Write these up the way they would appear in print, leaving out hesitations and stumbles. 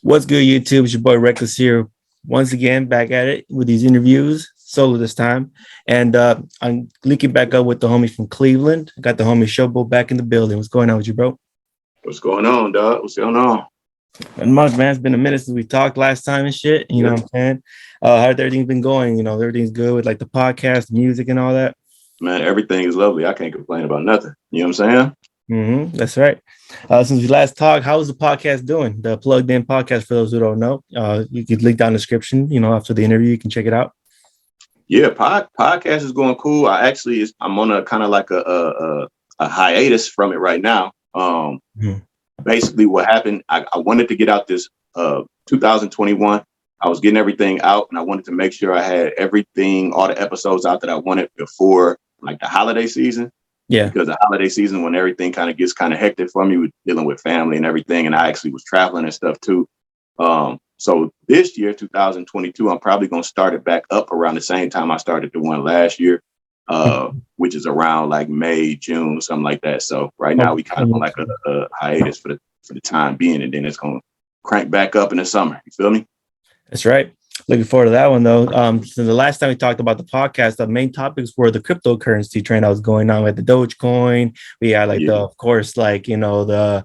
What's good, YouTube? It's your boy Reckless here, once again back at it with these interviews, solo this time, and I'm linking back up with the homie from Cleveland. I got the homie Shoboat back in the building. What's going on with you, bro? What's going on, dog? What's going on? Not much, man. It's been a minute since we talked last time and shit. You know what I'm saying? How's everything been going? You know, everything's good with like the podcast, music, and all that. Man, everything is lovely. I can't complain about nothing. You know what I'm saying? That's right. Since we last talked, how's the podcast doing? The Plugged In podcast, for those who don't know, you can link down the description. You know, after the interview, you can check it out. Yeah, podcast is going cool. I'm on a kind of like a hiatus from it right now. Basically, what happened? I wanted to get out this 2021. I was getting everything out, and I wanted to make sure I had everything, all the episodes out that I wanted before like the holiday season. Yeah, because the holiday season, when everything kind of gets kind of hectic for me with dealing with family and everything, and I actually was traveling and stuff too. So this year, 2022, I'm probably going to start it back up around the same time I started the one last year, which is around like May, June, something like that. So right now we kind of on like a hiatus for the time being, and then it's going to crank back up in the summer. You feel me? that's right. Looking forward to that one though. So the last time we talked about the podcast, the main topics were the cryptocurrency trend that was going on with the Dogecoin. We had like of course, like the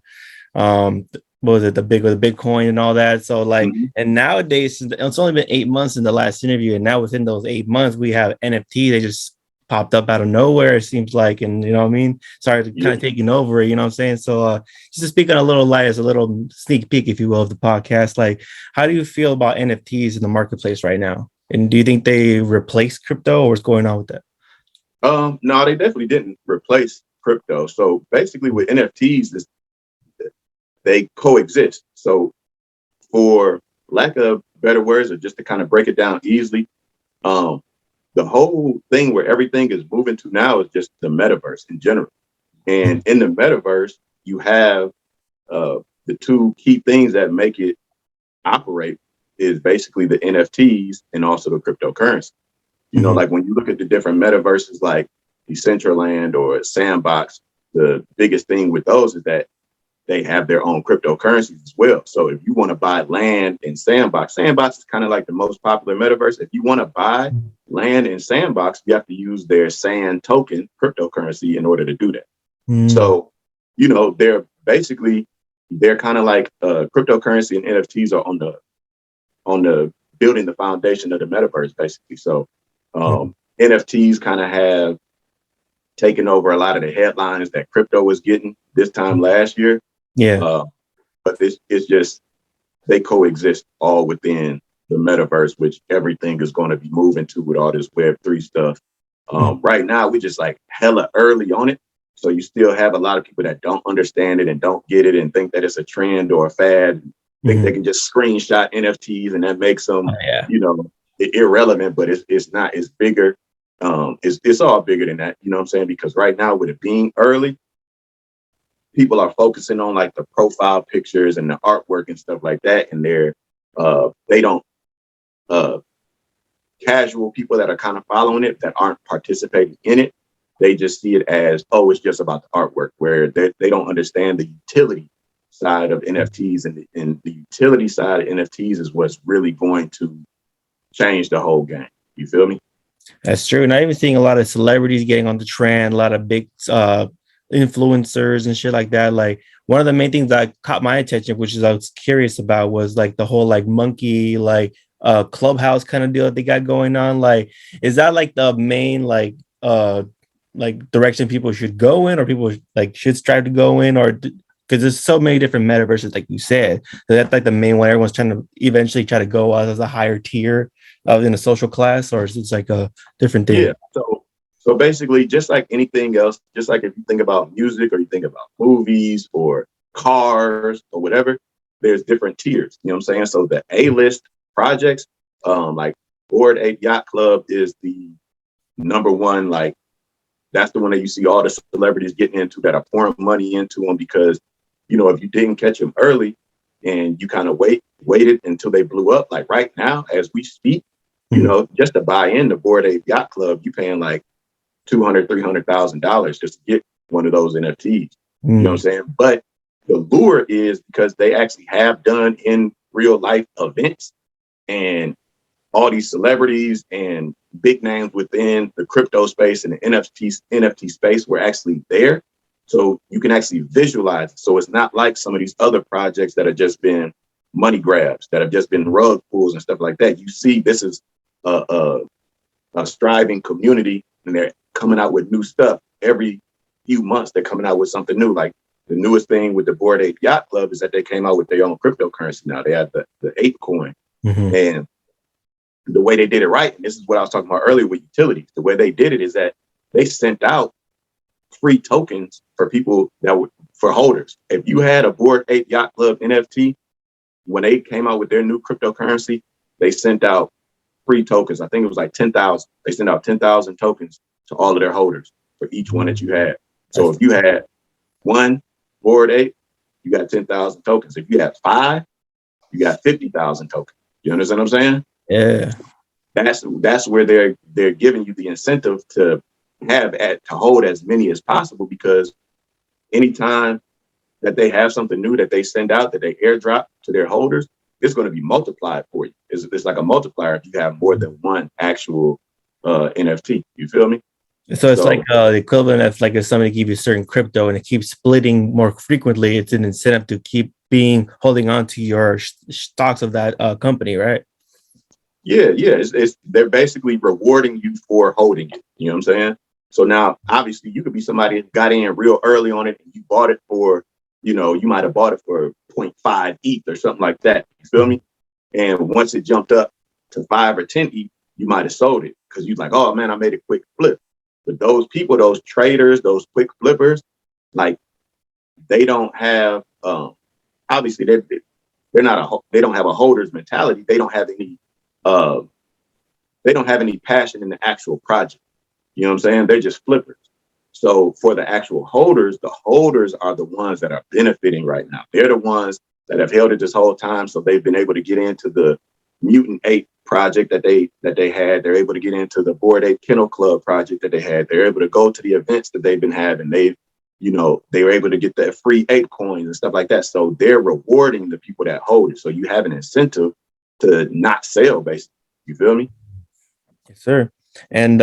what was it, the Bitcoin and all that. So like, and nowadays it's only been 8 months in the last interview, and now within those 8 months we have NFT. They just popped up out of nowhere, it seems like, and you know what I mean, started kind of taking over, you know what I'm saying? So just to speak on a little light, as a little sneak peek, if you will, of the podcast, like how do you feel about NFTs in the marketplace right now? And do you think they replace crypto, or what's going on with that? No, they definitely didn't replace crypto. So basically with NFTs, they coexist. So for lack of better words, or just to kind of break it down easily, the whole thing where everything is moving to now is just the metaverse in general. And in the metaverse, you have the two key things that make it operate is basically the NFTs and also the cryptocurrency. You know, like when you look at the different metaverses like Decentraland or Sandbox, the biggest thing with those is that they have their own cryptocurrencies as well. So if you want to buy land in Sandbox is kind of like the most popular metaverse. If you want to buy land in Sandbox, you have to use their Sand token cryptocurrency in order to do that. So, you know, they're kind of like cryptocurrency, and NFTs are on the building the foundation of the metaverse, basically. So NFTs kind of have taken over a lot of the headlines that crypto was getting this time last year. But it's just, they coexist all within the metaverse, which everything is going to be moving to with all this Web3 stuff. Right now, we just like hella early on it. So you still have a lot of people that don't understand it and don't get it and think that it's a trend or a fad. Think they can just screenshot NFTs and that makes them, you know, irrelevant, but it's not. It's bigger. It's all bigger than that. You know what I'm saying? Because right now, with it being early, people are focusing on like the profile pictures and the artwork and stuff like that. And they don't, casual people that are kind of following it, that aren't participating in it, they just see it as, oh, it's just about the artwork, where they don't understand the utility side of NFTs. And the utility side of NFTs is what's really going to change the whole game. You feel me? That's true. And I even seeing a lot of celebrities getting on the trend, a lot of big influencers and shit like that. Like one of the main things that caught my attention, which is I was curious about, was like the whole like monkey clubhouse kind of deal that they got going on. Like, is that like the main like direction people should go in, or people like should strive to go in, or because there's so many different metaverses, like you said, so that's like the main one everyone's trying to eventually try to go as a higher tier in a social class, or is it like a different thing? Yeah. So basically, just like anything else, just like if you think about music or you think about movies or cars or whatever, there's different tiers. You know what I'm saying? So the A-list projects, like Bored Ape Yacht Club is the number one. Like that's the one that you see all the celebrities getting into, that are pouring money into them, because, you know, if you didn't catch them early and you kind of waited until they blew up, like right now as we speak, you know, just to buy in the Bored Ape Yacht Club, you paying like $200,000-$300,000 just to get one of those NFTs. You know what I'm saying? But the lure is because they actually have done in real life events, and all these celebrities and big names within the crypto space and the NFT space were actually there. So you can actually visualize it. So it's not like some of these other projects that have just been money grabs, that have just been rug pulls and stuff like that. You see, this is a striving community, and they're coming out with new stuff every few months. They're coming out with something new. Like the newest thing with the Bored Ape Yacht Club is that they came out with their own cryptocurrency now. They have the ape coin. Mm-hmm. And the way they did it right, and this is what I was talking about earlier with utilities, the way they did it is that they sent out free tokens for people that would, for holders. If you had a Bored Ape Yacht Club NFT, when they came out with their new cryptocurrency, they sent out free tokens. I think it was like 10,000. They sent out 10,000 tokens to all of their holders for each one that you had. So if you had one Bored Ape, you got 10,000 tokens. If you had 5, you got 50,000 tokens. You understand what I'm saying? Yeah. That's where they're giving you the incentive to hold as many as possible, because anytime that they have something new that they send out, that they airdrop to their holders, it's going to be multiplied for you. It's like a multiplier if you have more than one actual NFT. You feel me? So it's like the equivalent of like if somebody gives you certain crypto and it keeps splitting more frequently, it's an incentive to keep holding on to your stocks of that company, right? Yeah. They're basically rewarding you for holding it. You know what I'm saying? So now, obviously, you could be somebody that got in real early on it and you bought it for, you might have bought it for 0.5 ETH or something like that. You feel me? And once it jumped up to 5 or 10 ETH, you might have sold it because you're like, oh man, I made a quick flip. But those people, those traders, those quick flippers, like they don't have, obviously they don't have a holder's mentality. They don't have any passion in the actual project. You know what I'm saying? They're just flippers. So for the actual holders, the holders are the ones that are benefiting right now. They're the ones that have held it this whole time. So they've been able to get into the Mutant Ape project that they had. They're able to get into the Bored Ape Kennel Club project that they had. They're able to go to the events that they've been having. They were able to get that free ape coins and stuff like that. So they're rewarding the people that hold it. So you have an incentive to not sell, basically. You feel me? Yes, sir. And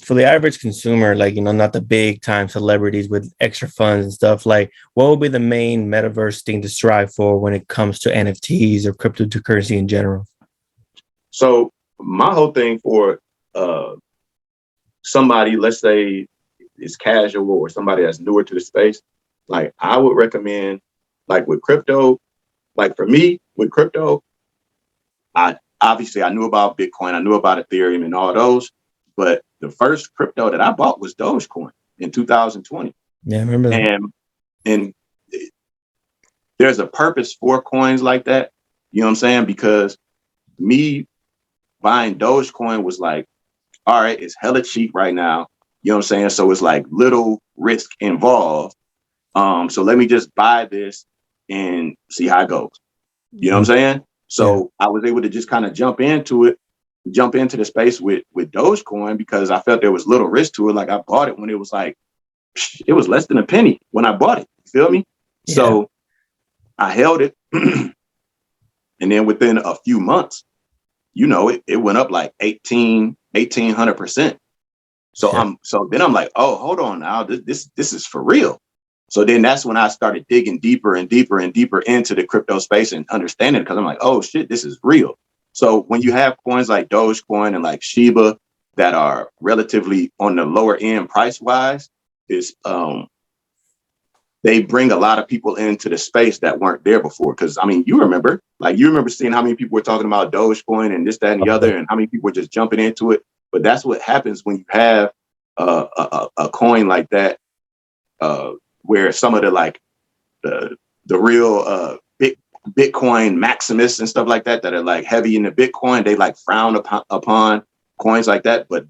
for the average consumer, like, not the big time celebrities with extra funds and stuff, like what would be the main metaverse thing to strive for when it comes to NFTs or cryptocurrency in general? So my whole thing for somebody, let's say is casual or somebody that's newer to the space, like I would recommend, like with crypto, like for me with crypto, I knew about Bitcoin, I knew about Ethereum and all those, but the first crypto that I bought was Dogecoin in 2020. Yeah, I remember that. And there's a purpose for coins like that. You know what I'm saying? Because me buying Dogecoin was like, all right, it's hella cheap right now. You know what I'm saying? So it's like little risk involved. So let me just buy this and see how it goes. You know what I'm saying? So I was able to just kind of jump into the space with Dogecoin because I felt there was little risk to it. Like I bought it when it was like, it was less than a penny when I bought it. You feel me? Yeah. So I held it. And then within a few months, it went up like 1,800%. So then I'm like, oh, hold on now. This is for real. So then that's when I started digging deeper and deeper and deeper into the crypto space and understanding it, because I'm like, oh shit, this is real. So when you have coins like Dogecoin and like Shiba that are relatively on the lower end price wise, they bring a lot of people into the space that weren't there before. Because I mean, you remember seeing how many people were talking about Dogecoin and this, that, and the other, and how many people were just jumping into it. But that's what happens when you have a coin like that, where some of the real Bitcoin maximists and stuff like that are like heavy into Bitcoin, they like frown upon coins like that. But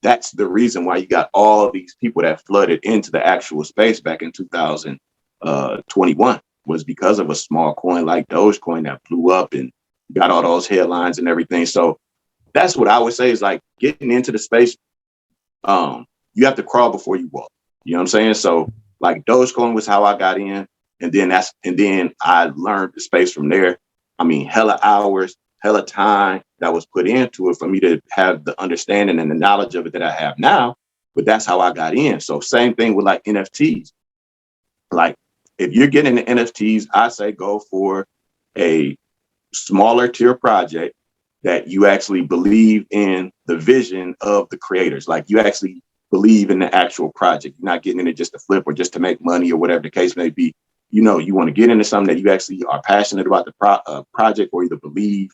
that's the reason why you got all these people that flooded into the actual space back in 2021 was because of a small coin like Dogecoin that blew up and got all those headlines and everything. So that's what I would say is like getting into the space. You have to crawl before you walk. You know what I'm saying? So like Dogecoin was how I got in, and then I learned the space from there. I mean, hella hours, hella time that was put into it for me to have the understanding and the knowledge of it that I have now. But that's how I got in. So same thing with like NFTs. Like if you're getting the NFTs, I say go for a smaller tier project that you actually believe in the vision of the creators. Like you actually believe in the actual project. You're not getting in it just to flip or just to make money or whatever the case may be. You know, you want to get into something that you actually are passionate about the project or either believe,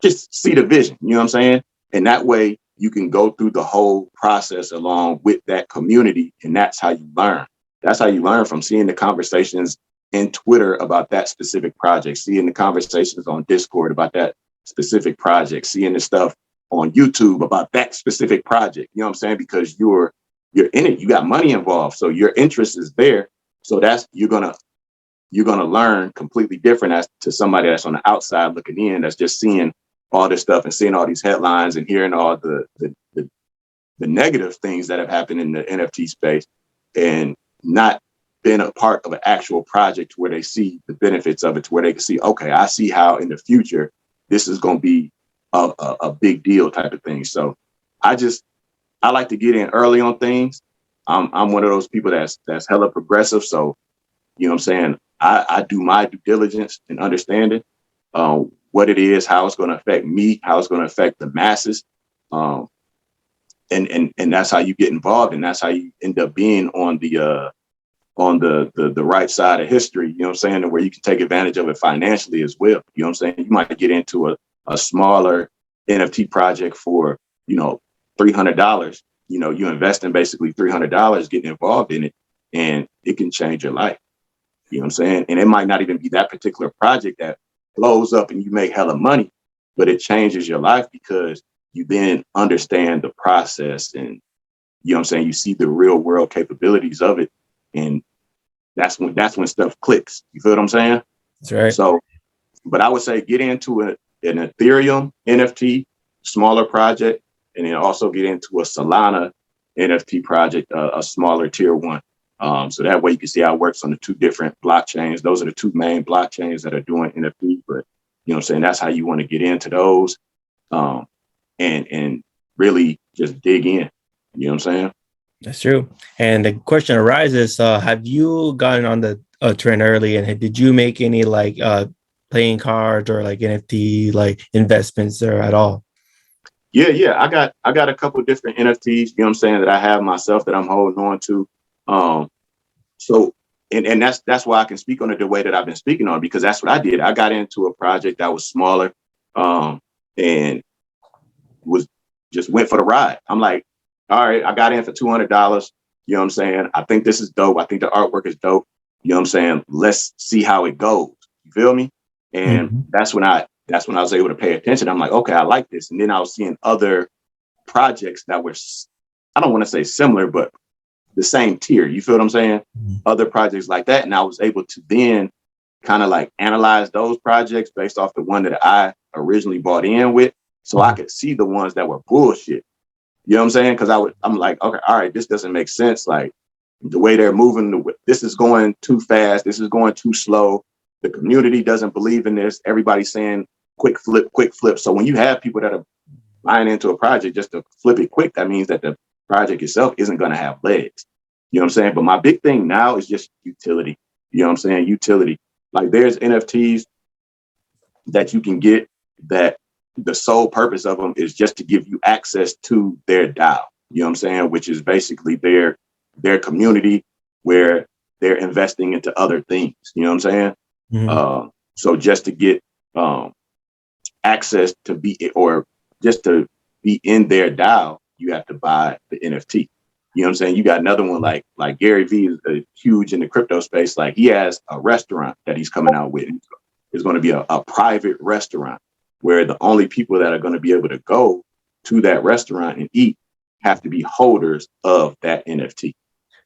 just see the vision, you know what I'm saying? And that way you can go through the whole process along with that community. And that's how you learn. That's how you learn, from seeing the conversations in Twitter about that specific project, seeing the conversations on Discord about that specific project, seeing the stuff on YouTube about that specific project. You know what I'm saying? Because you're in it, you got money involved. So your interest is there. So that's you're gonna learn completely different as to somebody that's on the outside looking in, that's just seeing all this stuff and seeing all these headlines and hearing all the negative things that have happened in the NFT space, and not been a part of an actual project where they see the benefits of it, to where they can see, okay, I see how in the future this is going to be a big deal type of thing. So I like to get in early on things. I'm one of those people that's hella progressive. So, you know what I'm saying? I do my due diligence and understanding what it is, how it's going to affect me, how it's going to affect the masses. And that's how you get involved. And that's how you end up being on the right side of history, you know what I'm saying? And where you can take advantage of it financially as well. You know what I'm saying? You might get into a smaller NFT project for, you know, $300. You know, you invest in basically $300, getting involved in it, and it can change your life. You know what I'm saying? And it might not even be that particular project that blows up and you make hella money, but it changes your life because you then understand the process, and you know what I'm saying? You see the real world capabilities of it. And that's when stuff clicks. You feel what I'm saying? That's right. So, but I would say get into an Ethereum NFT, smaller project, and then also get into a Solana NFT project, a smaller tier one. So that way you can see how it works on the two different blockchains. Those are the two main blockchains that are doing NFT. But you know what I'm saying? That's how you want to get into those, and really just dig in. You know what I'm saying? That's true. And the question arises, have you gotten on the trend early, and did you make any like playing cards or like NFT like investments or at all? Yeah. I got a couple of different NFTs, you know what I'm saying, that I have myself that I'm holding on to. So and that's why I can speak on it the way that I've been speaking on, because that's what I did. I got into a project that was smaller, and went for the ride. I'm like, all right, I got in for $200. You know what I'm saying? I think this is dope. I think the artwork is dope. You know what I'm saying? Let's see how it goes. You feel me? And that's when I was able to pay attention. I'm like, okay, I like this. And then I was seeing other projects that were, I don't want to say similar, but the same tier. You feel what I'm saying? Other projects like that. And I was able to then kind of like analyze those projects based off the one that I originally bought in with. So I could see the ones that were bullshit. You know what I'm saying? Because I'm like, okay, all right, this doesn't make sense. Like the way they're moving, this is going too fast. This is going too slow. The community doesn't believe in this. Everybody's saying quick flip, quick flip. So when you have people that are buying into a project just to flip it quick, that means that the project itself isn't going to have legs. You know what I'm saying? But my big thing now is just utility. You know what I'm saying? Utility. Like there's NFTs that you can get that the sole purpose of them is just to give you access to their DAO. You know what I'm saying? Which is basically their community where they're investing into other things. You know what I'm saying? So just to get access to be, or just to be in their DAO, you have to buy the NFT. You know what I'm saying? You got another one like Gary Vee is huge in the crypto space. Like he has a restaurant that he's coming out with. It's going to be a private restaurant where the only people that are going to be able to go to that restaurant and eat have to be holders of that NFT.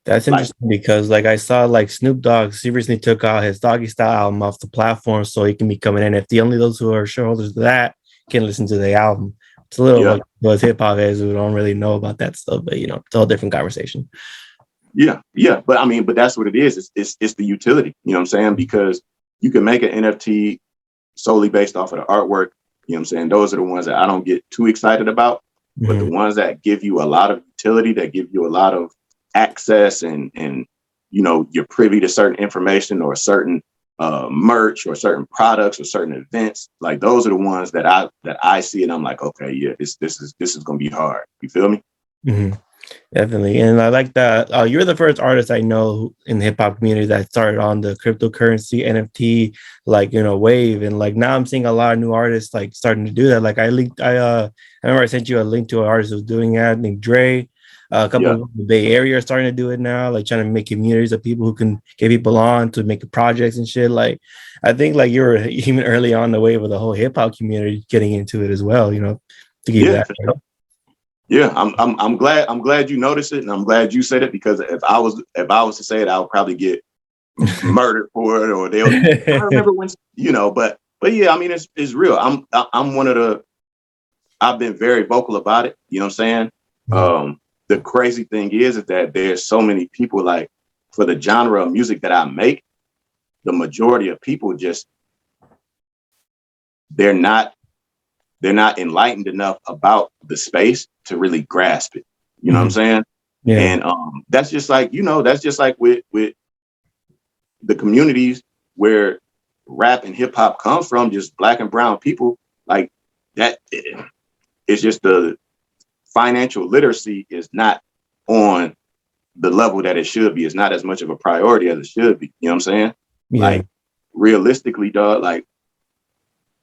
That's interesting because like I saw like Snoop Dogg, he recently took out his Doggy Style album off the platform so he can become an NFT. Only those who are shareholders of that can listen to the album. It's a little like those hip hop heads who don't really know about that stuff, but you know, it's a whole different conversation. Yeah. But I mean, but that's what it is. It's the utility. You know what I'm saying? Because you can make an NFT solely based off of the artwork, you know what I'm saying? Those are the ones that I don't get too excited about. But the ones that give you a lot of utility, that give you a lot of access and you know, you're privy to certain information or certain merch or certain products or certain events, like those are the ones that I see and I'm like, okay, yeah, this is gonna be hard. You feel me? Mm-hmm. Definitely. And I like that. You're the first artist I know in the hip hop community that started on the cryptocurrency NFT, like, you know, wave. And like now I'm seeing a lot of new artists like starting to do that. Like I remember I sent you a link to an artist who's doing that, named Dre. A couple of the Bay Area are starting to do it now, like trying to make communities of people who can get people on to make projects and shit. Like, I think like you were even early on the wave of the whole hip hop community getting into it as well, you know, to give that. Sure. Yeah, I'm glad you noticed it, and I'm glad you said it, because if I was to say it, I would probably get murdered for it, or they'll. I remember when, you know, but yeah, I mean, it's real. I'm one of the. I've been very vocal about it. You know what I'm saying? The crazy thing is that there's so many people, like, for the genre of music that I make, the majority of people just they're not enlightened enough about the space to really grasp it. You know what I'm saying? Yeah. And that's just like, you know, that's just like with the communities where rap and hip hop come from, just black and brown people, like that. It's just the financial literacy is not on the level that it should be. It's not as much of a priority as it should be. You know what I'm saying? Yeah. Like, realistically, dog, like,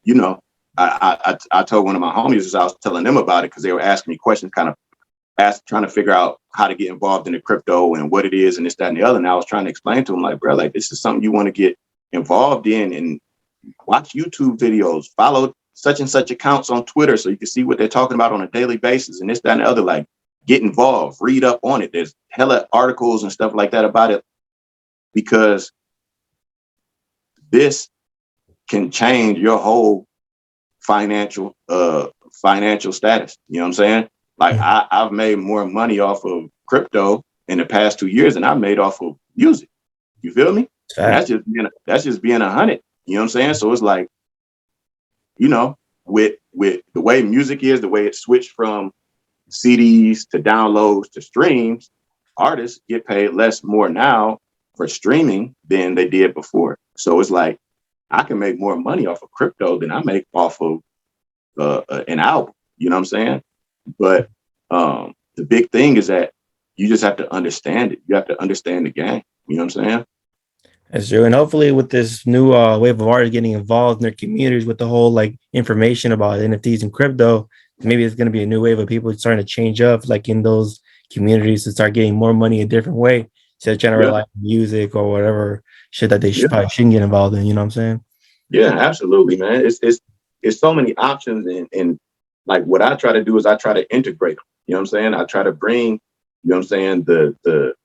you know, I told one of my homies as I was telling them about it, because they were asking me questions, kind of trying to figure out how to get involved in the crypto and what it is and this, that, and the other. And I was trying to explain to them, like, bro, like, this is something you want to get involved in, and watch YouTube videos, follow such and such accounts on Twitter so you can see what they're talking about on a daily basis and this, that, and the other. Like, get involved, read up on it. There's hella articles and stuff like that about it, because this can change your whole financial status. You know what I'm saying? Like, I've made more money off of crypto in the past 2 years than I've made off of music. You feel me? And that's just being 100. You know what I'm saying? So it's like, you know, with the way music is, the way it switched from CDs to downloads to streams, artists get paid more now for streaming than they did before. So it's like, I can make more money off of crypto than I make off of an album. You know what I'm saying? But the big thing is that you just have to understand it. You have to understand the game. You know what I'm saying? That's true. And hopefully with this new wave of artists getting involved in their communities with the whole like information about NFTs and crypto, maybe it's going to be a new wave of people starting to change up like in those communities to start getting more money a different way instead of trying to rely on music or whatever shit that they probably shouldn't get involved in. You know what I'm saying? Yeah, absolutely, man. It's so many options, and like what I try to do is I try to integrate them. You know what I'm saying? I try to bring, you know what I'm saying, the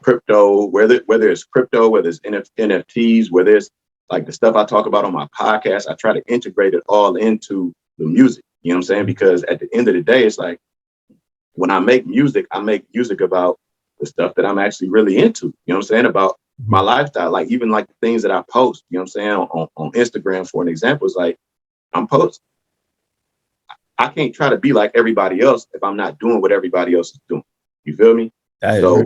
crypto, whether it's crypto, whether it's NFTs, whether it's like the stuff I talk about on my podcast, I try to integrate it all into the music. You know what I'm saying? Because at the end of the day, it's like, when I make music about the stuff that I'm actually really into. You know what I'm saying? About my lifestyle, like even like the things that I post, you know what I'm saying, on Instagram, for an example, is like, I'm posting. I can't try to be like everybody else if I'm not doing what everybody else is doing. You feel me? So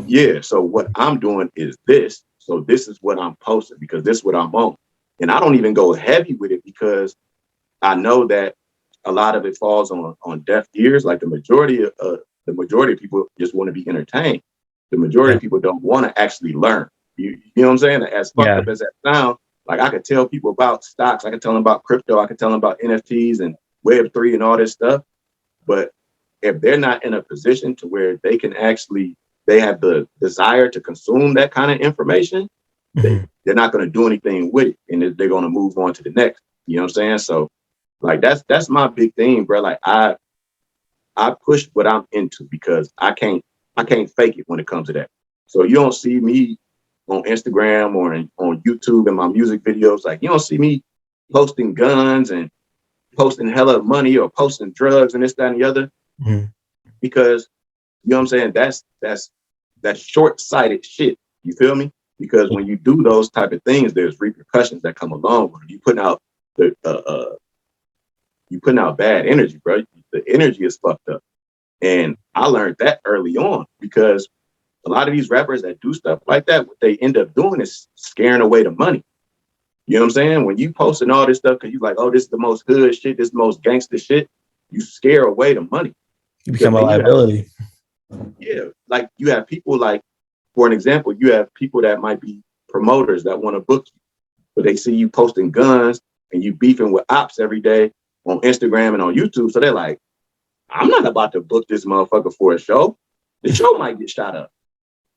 yeah, so what I'm doing is this. So this is what I'm posting, because this is what I'm on. And I don't even go heavy with it, because I know that a lot of it falls on deaf ears. Like the majority of people just want to be entertained. The majority of people don't want to actually learn. You know what I'm saying? As fucked up as that sound, like, I could tell people about stocks, I could tell them about crypto, I could tell them about NFTs and Web3 and all this stuff. But if they're not in a position to where they have the desire to consume that kind of information, they're not going to do anything with it, and they're going to move on to the next. You know what I'm saying? So, like, that's my big thing, bro. Like, I push what I'm into, because I can't fake it when it comes to that. So you don't see me on Instagram or on YouTube in my music videos. Like, you don't see me posting guns and posting hella money or posting drugs and this, that, and the other. Because, you know what I'm saying? That's short-sighted shit. You feel me? because when you do those type of things, there's repercussions that come along with it. The you putting out bad energy, bro. The energy is fucked up. And I learned that early on because a lot of these rappers that do stuff like that, what they end up doing is scaring away the money. You know what I'm saying? When you posting all this stuff because you're like, oh, this is the most hood shit, this is the most gangster shit, you scare away the money. You become a liability. Yeah. Like you have people like, for an example, you have people that might be promoters that want to book you, but they see you posting guns and you beefing with ops every day on Instagram and on YouTube. So they're like, I'm not about to book this motherfucker for a show. The show might get shot up.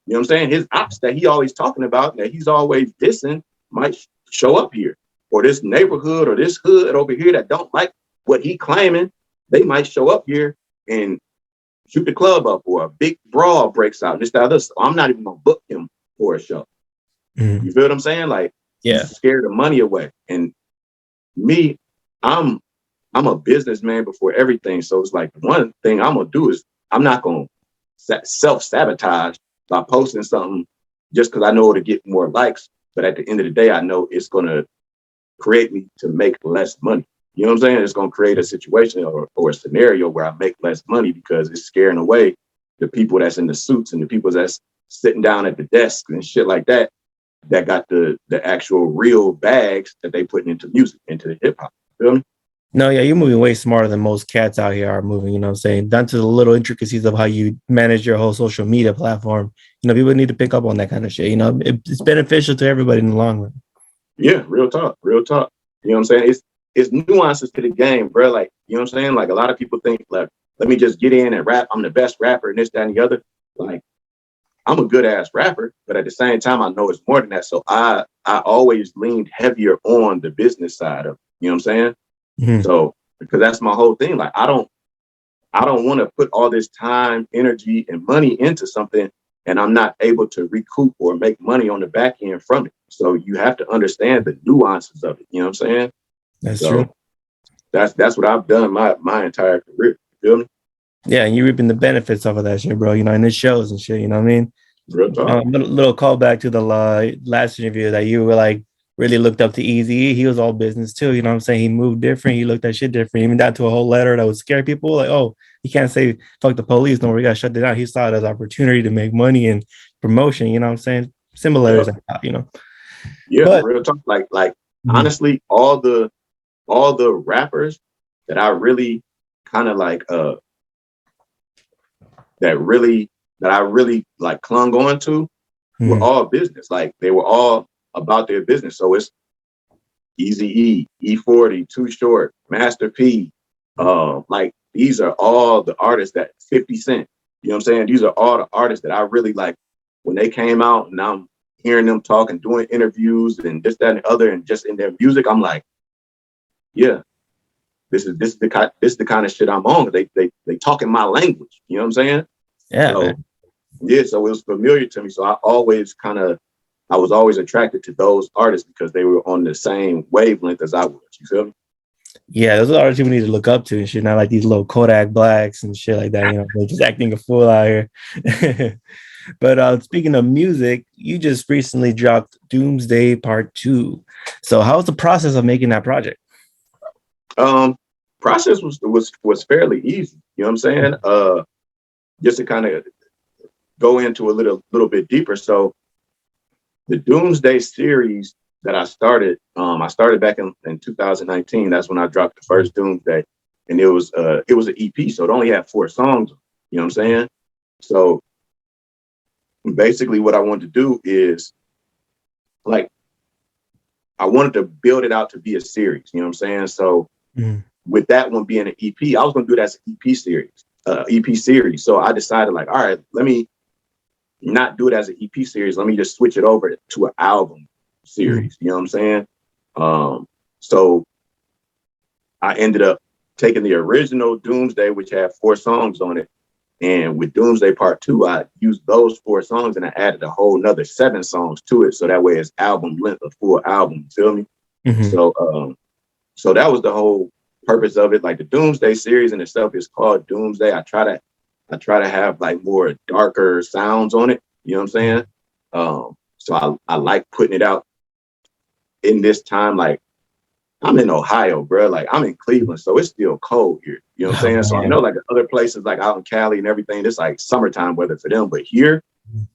You know what I'm saying? His ops that he always talking about, that he's always dissing, might show up here. Or this neighborhood or this hood over here that don't like what he claiming, they might show up here and shoot the club up, or a big brawl breaks out. This, that, other. So I'm not even gonna book him for a show. Mm-hmm. You feel what I'm saying? Like, you scare the money away. And me, I'm a businessman before everything. So it's like one thing I'm gonna do is I'm not gonna self-sabotage by posting something just because I know it'll get more likes. But at the end of the day, I know it's gonna create me to make less money. You know what I'm saying? It's gonna create a situation or a scenario where I make less money because it's scaring away the people that's in the suits and the people that's sitting down at the desk and shit like that, that got the actual real bags that they putting into music, into the hip hop. Feel me? No, yeah, you're moving way smarter than most cats out here are moving, you know what I'm saying? Down to the little intricacies of how you manage your whole social media platform. You know, people need to pick up on that kind of shit. You know, it's beneficial to everybody in the long run. Yeah, real talk, real talk. You know what I'm saying? It's nuances to the game, bro. Like, you know what I'm saying? Like, a lot of people think, like, let me just get in and rap. I'm the best rapper and this, that, and the other. Like, I'm a good ass rapper, but at the same time, I know it's more than that. So I always leaned heavier on the business side of it. You know what I'm saying? Mm-hmm. So, because that's my whole thing. Like, I don't want to put all this time, energy, and money into something and I'm not able to recoup or make money on the back end from it. So you have to understand the nuances of it. You know what I'm saying? That's true. That's what I've done my entire career. You feel me? Yeah, and you're reaping the benefits of that shit, bro. You know, and it shows and shit. You know what I mean? Real talk. Little callback to the last interview that you were like really looked up to Eazy. He was all business too. You know what I'm saying? He moved different. He looked at shit different. Even down to a whole letter that would scare people. Like, oh, you can't say fuck the police. No, we got to shut it down. He saw it as opportunity to make money and promotion. You know what I'm saying? Similarities, you know. Yeah, but real talk. Like honestly, all the rappers that I really kind of like that I really like clung on to were all business. Like, they were all about their business. So it's Eazy-E, E40, Too Short, Master P. Like, these are all the artists that 50 Cent, you know what I'm saying? These are all the artists that I really like when they came out, and I'm hearing them talk and doing interviews and this, that, and the other, and just in their music, I'm like, yeah, this is the kind of shit I'm on. They talking my language, you know what I'm saying? Yeah. So, yeah, so it was familiar to me. So I was always attracted to those artists because they were on the same wavelength as I was. You feel me? Yeah, those are artists people need to look up to and shit. Not like these little Kodak Blacks and shit like that. You know, they're just acting a fool out here. But speaking of music, you just recently dropped Doomsday Part 2. So how was the process of making that project? Process was fairly easy. You know what I'm saying? Just to kind of go into a little bit deeper. So the Doomsday series that I started back in 2019. That's when I dropped the first Doomsday, and it was an EP, so it only had 4 songs. You know what I'm saying? So basically, what I wanted to do is, like, I wanted to build it out to be a series. You know what I'm saying? So with that one being an EP, I was going to do that as an EP series. So I decided, like, all right, let me not do it as an EP series. Let me just switch it over to an album series. You know what I'm saying? So I ended up taking the original Doomsday, which had 4 songs on it. And with Doomsday Part 2, I used those 4 songs and I added a whole nother 7 songs to it. So that way it's album length, a full album. You feel me? So that was the whole purpose of it. Like, the Doomsday series in itself is called Doomsday. I try to have like more darker sounds on it. You know what I'm saying? So I like putting it out in this time. Like, I'm in Ohio, bro. Like, I'm in Cleveland, so it's still cold here. You know what I'm saying? So I know like other places like out in Cali and everything, it's like summertime weather for them. But here,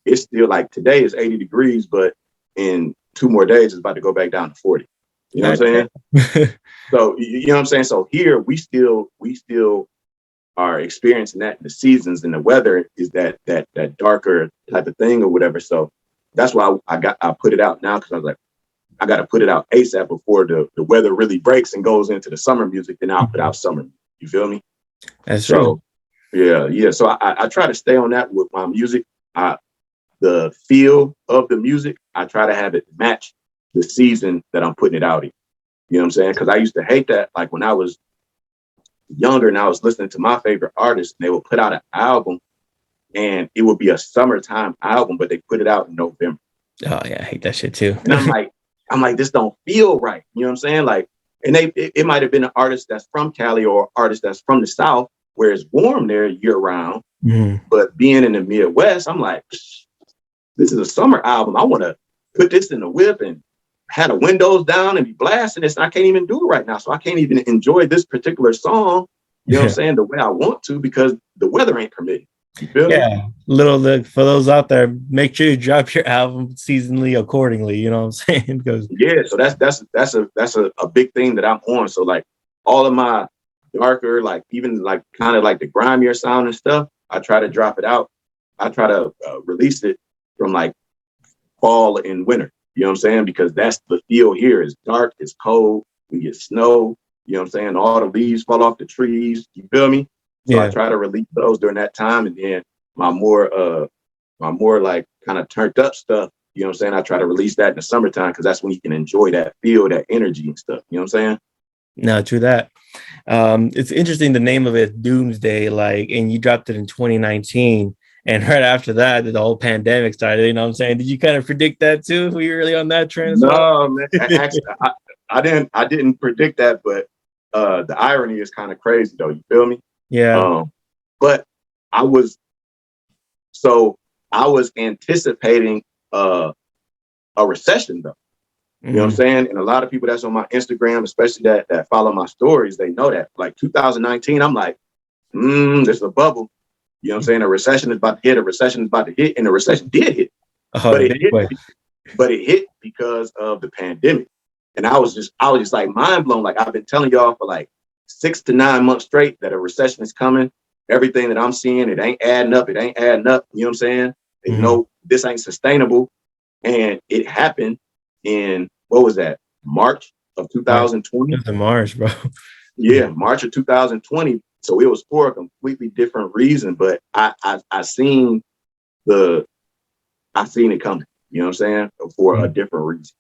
it's still like today is 80 degrees, but in 2 more days, it's about to go back down to 40. You know what I'm saying? So you know what I'm saying? So here we still are experiencing that. The seasons and the weather is that darker type of thing or whatever. So that's why I put it out now, because I was like, I got to put it out ASAP before the weather really breaks and goes into the summer music. Then I'll put out summer. You feel me? That's true. Yeah. So I try to stay on that with my music. The feel of the music, I try to have it match the season that I'm putting it out in. You know what I'm saying? Because I used to hate that. Like when I was younger and I was listening to my favorite artists, and they would put out an album and it would be a summertime album, but they put it out in November. Oh yeah, I hate that shit too. And I'm like, this don't feel right. You know what I'm saying? Like, and it might have been an artist that's from Cali or artist that's from the South, where it's warm there year round. But being in the Midwest, I'm like, this is a summer album. I want to put this in the whip and have the windows down and be blasting this. And I can't even do it right now. So I can't even enjoy this particular song, you know what I'm saying, the way I want to, because the weather ain't permitting. You feel me? Little look for those out there, make sure you drop your album seasonally accordingly. You know what I'm saying? Because so that's a big thing that I'm on. So like all of my darker, like even like kind of like the grimier sound and stuff, I try to drop it out. I try to release it from like fall and winter. You know what I'm saying? Because that's the feel here. It's dark, it's cold, we get snow, you know what I'm saying? All the leaves fall off the trees. You feel me? So I try to release those during that time. And then my more like kind of turned up stuff, you know what I'm saying? I try to release that in the summertime, because that's when you can enjoy that feel, that energy and stuff. You know what I'm saying? No, true that. It's interesting, the name of it, Doomsday, like, and you dropped it in 2019. And right after that, the whole pandemic started. You know what I'm saying? Did you kind of predict that too? Were you really on that trend as well? No, man. Actually, I didn't predict that, but the irony is kind of crazy though. You feel me? Yeah. But I was anticipating a recession though. You know what I'm saying? And a lot of people that's on my Instagram, especially that follow my stories, they know that. Like 2019, I'm like, there's a bubble. You know what I'm saying? A recession is about to hit. And the recession did hit. But it hit because of the pandemic. And I was just like mind blown. Like I've been telling y'all for like 6 to 9 months straight that a recession is coming. Everything that I'm seeing, it ain't adding up. You know what I'm saying? You know, this ain't sustainable. And it happened in, what was that? March of 2020. It was in March, bro. Yeah, March of 2020. So it was for a completely different reason, but I seen it coming. You know what I'm saying? For a different reason.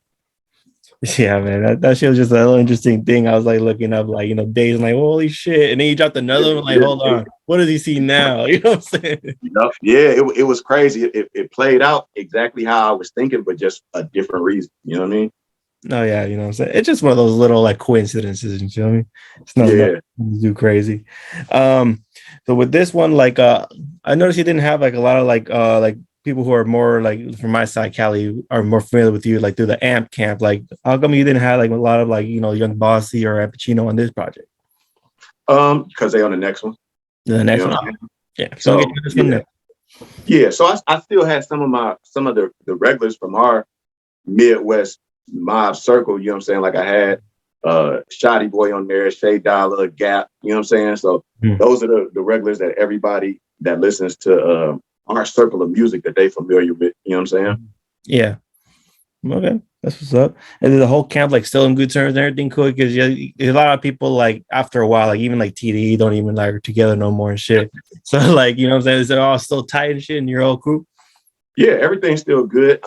Yeah, man, that shit was just a little interesting thing. I was like looking up, like, you know, days, and like, holy shit. And then you dropped another one, like, hold on, what does he see now? You know what I'm saying? Yeah, it was crazy. It played out exactly how I was thinking, but just a different reason. You know what I mean? No, yeah, you know what I'm saying? It's just one of those little like coincidences, you feel me? It's nothing too crazy. So with this one, like I noticed you didn't have like a lot of like people who are more like from my side, Cali, are more familiar with you like through the AMP camp. Like how come you didn't have like a lot of like, you know, Young Bossy or Appuccino on this project? Because they on the next one. The next one. Yeah. So so I still had some of the regulars from our Midwest mob circle, you know what I'm saying? Like I had Shoddy Boy on there, Shay Dollar, Gap, you know what I'm saying? So those are the regulars that everybody that listens to our circle of music that they familiar with, you know what I'm saying? Yeah. Okay, that's what's up. And the whole camp like still in good terms and everything cool, because a lot of people like after a while, like even like TDE don't even like are together no more and shit. So like, you know what I'm saying? Is it all still tight and shit in your old group? Yeah, everything's still good.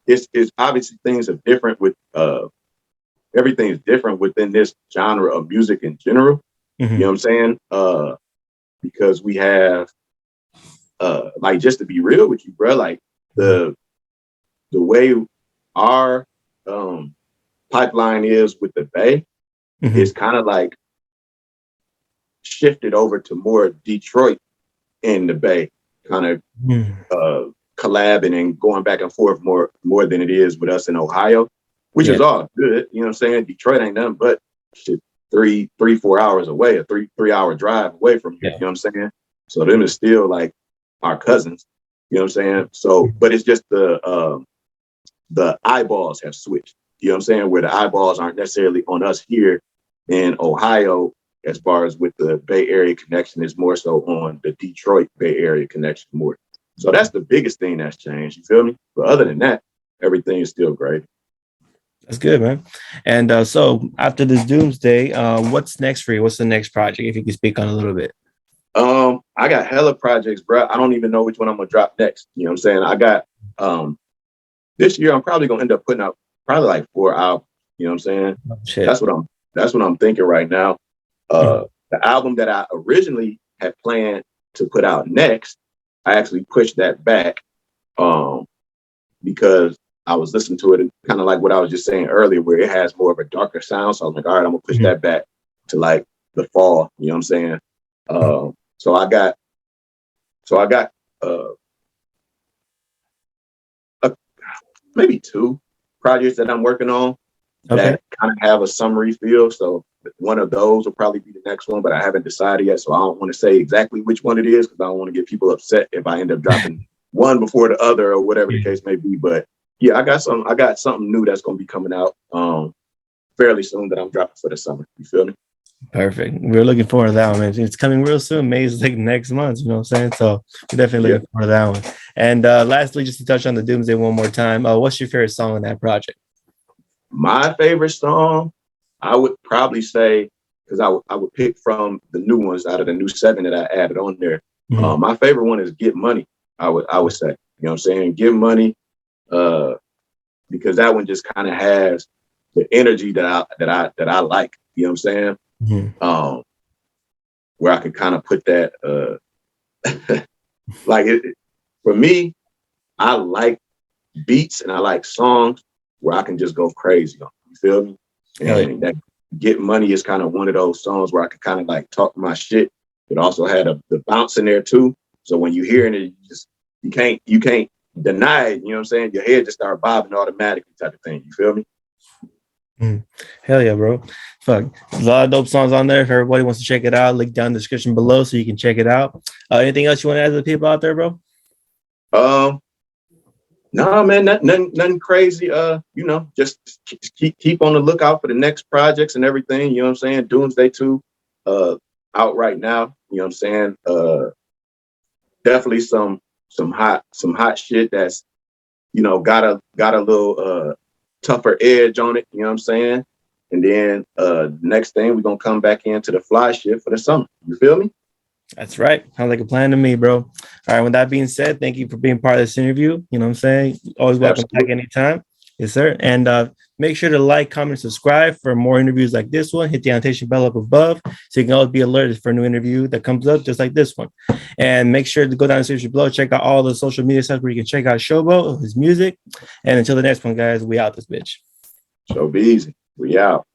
It's obviously things are different with everything is different within this genre of music in general. You know what I'm saying? Because we have like, just to be real with you, bro, like the way our pipeline is with the Bay is kind of like shifted over to more Detroit in the Bay kind of collabing and going back and forth more than it is with us in Ohio, which is all good. You know what I'm saying? Detroit ain't nothing but shit 4 hours away, a 3 hour drive away from here. You know what I'm saying? So them is still like our cousins. You know what I'm saying? So, but it's just the eyeballs have switched. You know what I'm saying? Where the eyeballs aren't necessarily on us here in Ohio, as far as with the Bay Area connection, is more so on the Detroit Bay Area connection more. So that's the biggest thing that's changed. You feel me? But other than that, everything is still great. That's good, man. And so after this Doomsday, what's next for you? What's the next project? If you can speak on a little bit. I got hella projects, bro. I don't even know which one I'm gonna drop next. You know what I'm saying? I got this year I'm probably gonna end up putting out probably like 4 albums. You know what I'm saying? Shit. That's what I'm thinking right now. The album that I originally had planned to put out next, I actually pushed that back because I was listening to it and kind of like what I was just saying earlier, where it has more of a darker sound. So I was like, all right, I'm gonna push that back to like the fall. You know what I'm saying? So I got maybe 2 projects that I'm working on that kind of have a summery feel. So one of those will probably be the next one, but I haven't decided yet. So I don't want to say exactly which one it is because I don't want to get people upset if I end up dropping one before the other or whatever the case may be. But yeah, I got something new that's going to be coming out fairly soon that I'm dropping for the summer. You feel me? Perfect. We're looking forward to that one, man. It's coming real soon. May is like next month, you know what I'm saying? So we're definitely looking forward to that one. And lastly, just to touch on the Doomsday one more time, what's your favorite song in that project? My favorite song, I would probably say, because I would pick from the new ones out of the new 7 that I added on there. My favorite one is Get Money. I would say, you know what I'm saying? Get Money, because that one just kind of has the energy that I like. You know what I'm saying? Where I could kind of put that, like for me, I like beats and I like songs where I can just go crazy on. You feel me? And that Get Money is kind of one of those songs where I could kind of like talk my shit, but also had the bounce in there too. So when you hearing it, you can't deny it. You know what I'm saying? Your head just start bobbing automatically, type of thing. You feel me? Hell yeah, bro. Fuck. There's a lot of dope songs on there. If everybody wants to check it out, link down in the description below so you can check it out. Anything else you want to add to the people out there, bro? No, man, nothing crazy. You know, just keep on the lookout for the next projects and everything. You know what I'm saying? Doomsday 2, out right now. You know what I'm saying? Definitely some hot shit that's, you know, got a little tougher edge on it. You know what I'm saying? And then next thing we're gonna come back into the fly shit for the summer. You feel me? That's right. Sounds like a plan to me, bro. All right. With that being said, thank you for being part of this interview. You know what I'm saying? Always welcome back anytime. Yes, sir. And make sure to like, comment, subscribe for more interviews like this one. Hit the annotation bell up above so you can always be alerted for a new interview that comes up just like this one. And make sure to go down the description below, check out all the social media stuff where you can check out Shoboat, his music. And until the next one, guys, we out this bitch. So be easy. We out.